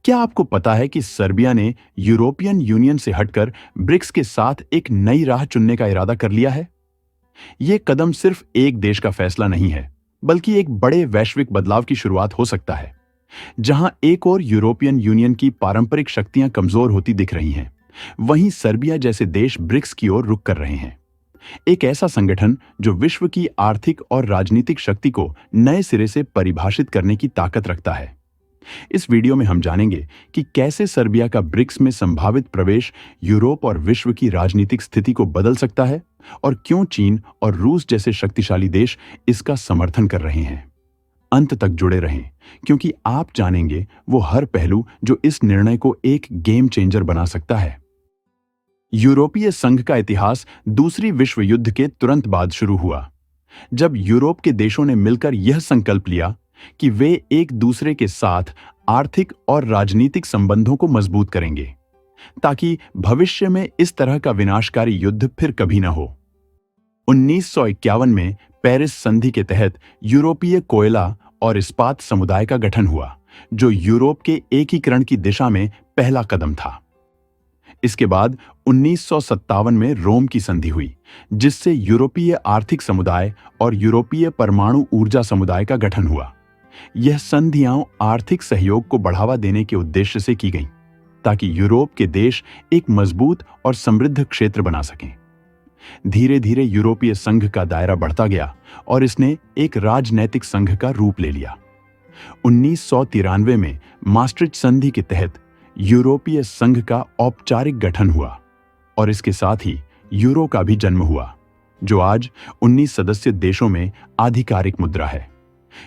क्या आपको पता है कि सर्बिया ने यूरोपियन यूनियन से हटकर ब्रिक्स के साथ एक नई राह चुनने का इरादा कर लिया है? यह कदम सिर्फ एक देश का फैसला नहीं है, बल्कि एक बड़े वैश्विक बदलाव की शुरुआत हो सकता है। जहां एक और यूरोपियन यूनियन की पारंपरिक शक्तियां कमजोर होती दिख रही हैं, वहीं सर्बिया जैसे देश ब्रिक्स की ओर रुख कर रहे हैं। एक ऐसा संगठन जो विश्व की आर्थिक और राजनीतिक शक्ति को नए सिरे से परिभाषित करने की ताकत रखता है। इस वीडियो में हम जानेंगे कि कैसे सर्बिया का ब्रिक्स में संभावित प्रवेश यूरोप और विश्व की राजनीतिक स्थिति को बदल सकता है, और क्यों चीन और रूस जैसे शक्तिशाली देश इसका समर्थन कर रहे हैं। अंत तक जुड़े रहें, क्योंकि आप जानेंगे वो हर पहलू जो इस निर्णय को एक गेम चेंजर बना सकता है। यूरोपीय संघ का इतिहास दूसरी विश्व युद्ध के तुरंत बाद शुरू हुआ, जब यूरोप के देशों ने मिलकर यह संकल्प लिया कि वे एक दूसरे के साथ आर्थिक और राजनीतिक संबंधों को मजबूत करेंगे, ताकि भविष्य में इस तरह का विनाशकारी युद्ध फिर कभी न हो। 1951 में पेरिस संधि के तहत यूरोपीय कोयला और इस्पात समुदाय का गठन हुआ, जो यूरोप के एकीकरण की दिशा में पहला कदम था। इसके बाद 1957 में रोम की संधि हुई, जिससे यूरोपीय आर्थिक समुदाय और यूरोपीय परमाणु ऊर्जा समुदाय का गठन हुआ। यह संधियां आर्थिक सहयोग को बढ़ावा देने के उद्देश्य से की गईं, ताकि यूरोप के देश एक मजबूत और समृद्ध क्षेत्र बना सकें। धीरे धीरे यूरोपीय संघ का दायरा बढ़ता गया और इसने एक राजनैतिक संघ का रूप ले लिया। 1993 में maastricht संधि के तहत यूरोपीय संघ का औपचारिक गठन हुआ, और इसके साथ ही यूरो का भी जन्म हुआ, जो आज 19 सदस्य देशों में आधिकारिक मुद्रा है।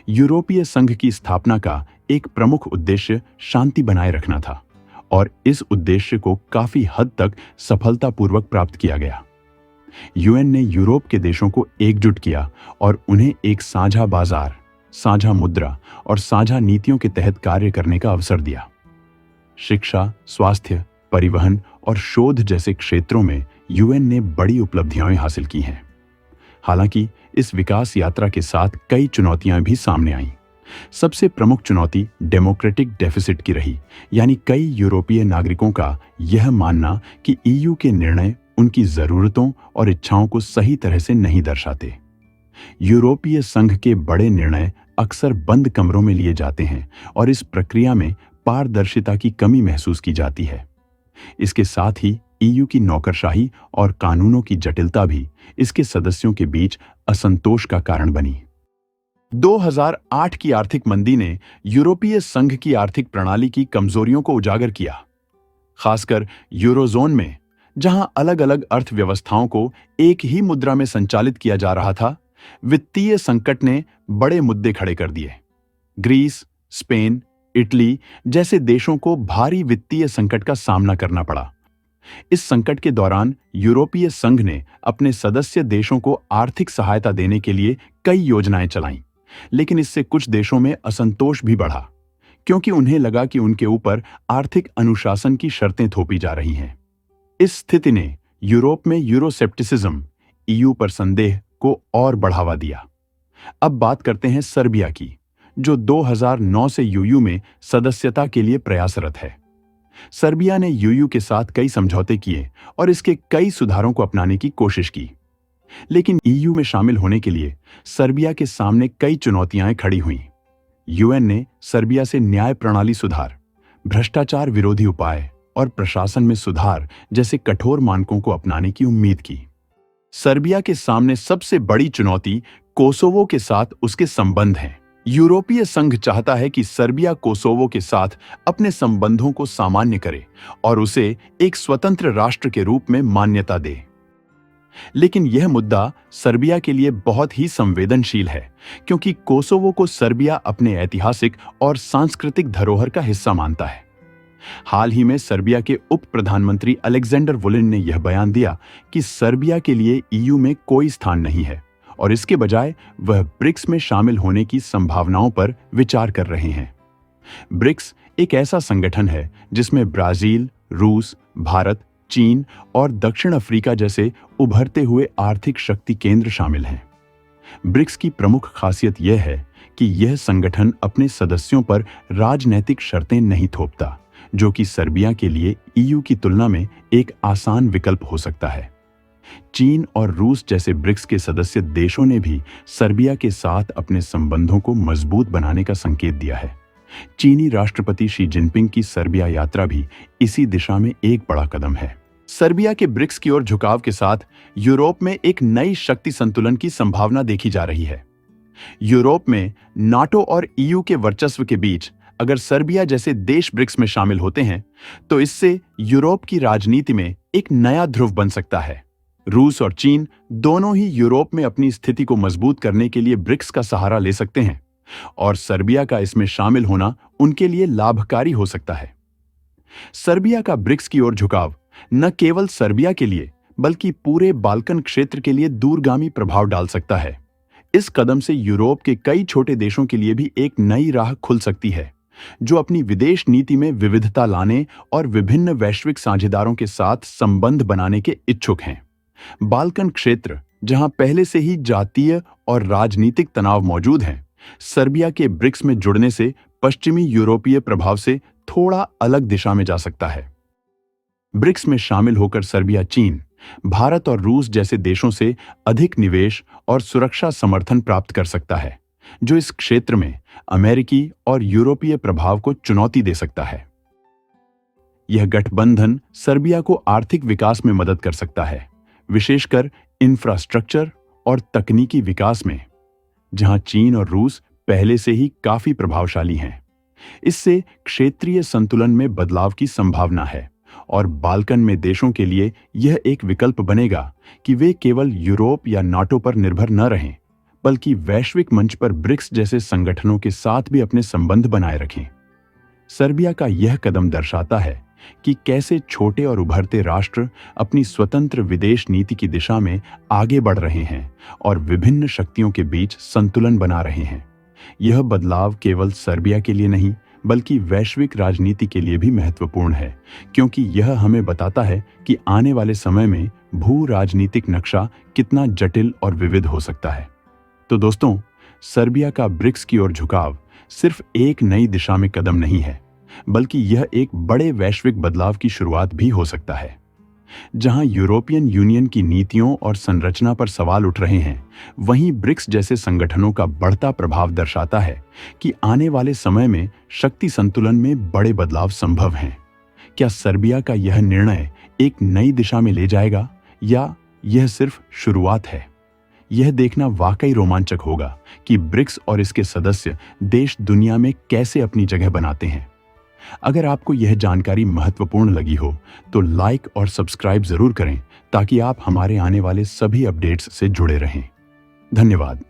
यूरोपीय संघ की स्थापना का एक प्रमुख उद्देश्य शांति बनाए रखना था, और इस उद्देश्य को काफी हद तक सफलतापूर्वक प्राप्त किया गया। यूएन ने यूरोप के देशों को एकजुट किया और उन्हें एक साझा बाजार, साझा मुद्रा और साझा नीतियों के तहत कार्य करने का अवसर दिया। शिक्षा, स्वास्थ्य, परिवहन और शोध जैसे क्षेत्रों में यूएन ने बड़ी उपलब्धियां हासिल की हैं। हालांकि इस विकास यात्रा के साथ कई चुनौतियां भी सामने आईं। सबसे प्रमुख चुनौती डेमोक्रेटिक डेफिसिट की रही, यानी कई यूरोपीय नागरिकों का यह मानना कि ईयू के निर्णय उनकी जरूरतों और इच्छाओं को सही तरह से नहीं दर्शाते। यूरोपीय संघ के बड़े निर्णय अक्सर बंद कमरों में लिए जाते हैं, और इस प्रक्रिया में पारदर्शिता की कमी महसूस की जाती है। इसके साथ ही ईयू की नौकरशाही और कानूनों की जटिलता भी इसके सदस्यों के बीच असंतोष का कारण बनी। 2008 की आर्थिक मंदी ने यूरोपीय संघ की आर्थिक प्रणाली की कमजोरियों को उजागर किया, खासकर यूरोजोन में, जहां अलग अलग अर्थव्यवस्थाओं को एक ही मुद्रा में संचालित किया जा रहा था। वित्तीय संकट ने बड़े मुद्दे खड़े कर दिए। ग्रीस, स्पेन, इटली जैसे देशों को भारी वित्तीय संकट का सामना करना पड़ा। इस संकट के दौरान यूरोपीय संघ ने अपने सदस्य देशों को आर्थिक सहायता देने के लिए कई योजनाएं चलाईं, लेकिन इससे कुछ देशों में असंतोष भी बढ़ा, क्योंकि उन्हें लगा कि उनके ऊपर आर्थिक अनुशासन की शर्तें थोपी जा रही हैं। इस स्थिति ने यूरोप में यूरोसेप्टिसिज्म, ईयू पर संदेह को और बढ़ावा दिया। अब बात करते हैं सर्बिया की, जो 2009 से यूयू में सदस्यता के लिए प्रयासरत है। सर्बिया ने यूयू के साथ कई समझौते किए और इसके कई सुधारों को अपनाने की कोशिश की, लेकिन ईयू में शामिल होने के लिए सर्बिया के सामने कई चुनौतियां खड़ी हुईं। यूएन ने सर्बिया से न्याय प्रणाली सुधार, भ्रष्टाचार विरोधी उपाय और प्रशासन में सुधार जैसे कठोर मानकों को अपनाने की उम्मीद की। सर्बिया के सामने सबसे बड़ी चुनौती कोसोवो के साथ उसके संबंध हैं। यूरोपीय संघ चाहता है कि सर्बिया कोसोवो के साथ अपने संबंधों को सामान्य करे और उसे एक स्वतंत्र राष्ट्र के रूप में मान्यता दे। लेकिन यह मुद्दा सर्बिया के लिए बहुत ही संवेदनशील है, क्योंकि कोसोवो को सर्बिया अपने ऐतिहासिक और सांस्कृतिक धरोहर का हिस्सा मानता है। हाल ही में सर्बिया के उप प्रधानमंत्री अलेक्जेंडर वुलिन ने यह बयान दिया कि सर्बिया के लिए ईयू में कोई स्थान नहीं है और इसके बजाय वह ब्रिक्स में शामिल होने की संभावनाओं पर विचार कर रहे हैं। ब्रिक्स एक ऐसा संगठन है जिसमें ब्राजील, रूस, भारत, चीन और दक्षिण अफ्रीका जैसे उभरते हुए आर्थिक शक्ति केंद्र शामिल हैं। ब्रिक्स की प्रमुख खासियत यह है कि यह संगठन अपने सदस्यों पर राजनैतिक शर्तें नहीं थोपता, जो कि सर्बिया के लिए ईयू की तुलना में एक आसान विकल्प हो सकता है। चीन और रूस जैसे ब्रिक्स के सदस्य देशों ने भी सर्बिया के साथ अपने संबंधों को मजबूत बनाने का संकेत दिया है। चीनी राष्ट्रपति शी जिनपिंग की सर्बिया यात्रा भी इसी दिशा में एक बड़ा कदम है। सर्बिया के ब्रिक्स की ओर झुकाव के साथ यूरोप में एक नई शक्ति संतुलन की संभावना देखी जा रही है। यूरोप में नाटो और ईयू के वर्चस्व के बीच अगर सर्बिया जैसे देश ब्रिक्स में शामिल होते हैं तो इससे यूरोप की राजनीति में एक नया ध्रुव बन सकता है। रूस और चीन दोनों ही यूरोप में अपनी स्थिति को मजबूत करने के लिए ब्रिक्स का सहारा ले सकते हैं और सर्बिया का इसमें शामिल होना उनके लिए लाभकारी हो सकता है। सर्बिया का ब्रिक्स की ओर झुकाव न केवल सर्बिया के लिए बल्कि पूरे बाल्कन क्षेत्र के लिए दूरगामी प्रभाव डाल सकता है। इस कदम से यूरोप के कई छोटे देशों के लिए भी एक नई राह खुल सकती है, जो अपनी विदेश नीति में विविधता लाने और विभिन्न वैश्विक साझेदारों के साथ संबंध बनाने के इच्छुक हैं। बाल्कन क्षेत्र, जहां पहले से ही जातीय और राजनीतिक तनाव मौजूद हैं, सर्बिया के ब्रिक्स में जुड़ने से पश्चिमी यूरोपीय प्रभाव से थोड़ा अलग दिशा में जा सकता है। ब्रिक्स में शामिल होकर सर्बिया चीन, भारत और रूस जैसे देशों से अधिक निवेश और सुरक्षा समर्थन प्राप्त कर सकता है, जो इस क्षेत्र में अमेरिकी और यूरोपीय प्रभाव को चुनौती दे सकता है। यह गठबंधन सर्बिया को आर्थिक विकास में मदद कर सकता है, विशेषकर इंफ्रास्ट्रक्चर और तकनीकी विकास में, जहां चीन और रूस पहले से ही काफी प्रभावशाली हैं। इससे क्षेत्रीय संतुलन में बदलाव की संभावना है और बाल्कन में देशों के लिए यह एक विकल्प बनेगा कि वे केवल यूरोप या नाटो पर निर्भर न रहें, बल्कि वैश्विक मंच पर ब्रिक्स जैसे संगठनों के साथ भी अपने संबंध बनाए रखें। सर्बिया का यह कदम दर्शाता है कि कैसे छोटे और उभरते राष्ट्र अपनी स्वतंत्र विदेश नीति की दिशा में आगे बढ़ रहे हैं और विभिन्न शक्तियों के बीच संतुलन बना रहे हैं। यह बदलाव केवल सर्बिया के लिए नहीं बल्कि वैश्विक राजनीति के लिए भी महत्वपूर्ण है, क्योंकि यह हमें बताता है कि आने वाले समय में भू राजनीतिक नक्शा कितना जटिल और विविध हो सकता है। तो दोस्तों, सर्बिया का ब्रिक्स की ओर झुकाव सिर्फ एक नई दिशा में कदम नहीं है, बल्कि यह एक बड़े वैश्विक बदलाव की शुरुआत भी हो सकता है। जहां यूरोपियन यूनियन की नीतियों और संरचना पर सवाल उठ रहे हैं, वहीं ब्रिक्स जैसे संगठनों का बढ़ता प्रभाव दर्शाता है कि आने वाले समय में शक्ति संतुलन में बड़े बदलाव संभव हैं। क्या सर्बिया का यह निर्णय एक नई दिशा में ले जाएगा या यह सिर्फ शुरुआत है? यह देखना वाकई रोमांचक होगा कि ब्रिक्स और इसके सदस्य देश दुनिया में कैसे अपनी जगह बनाते हैं। अगर आपको यह जानकारी महत्वपूर्ण लगी हो तो लाइक और सब्सक्राइब जरूर करें ताकि आप हमारे आने वाले सभी अपडेट्स से जुड़े रहें। धन्यवाद।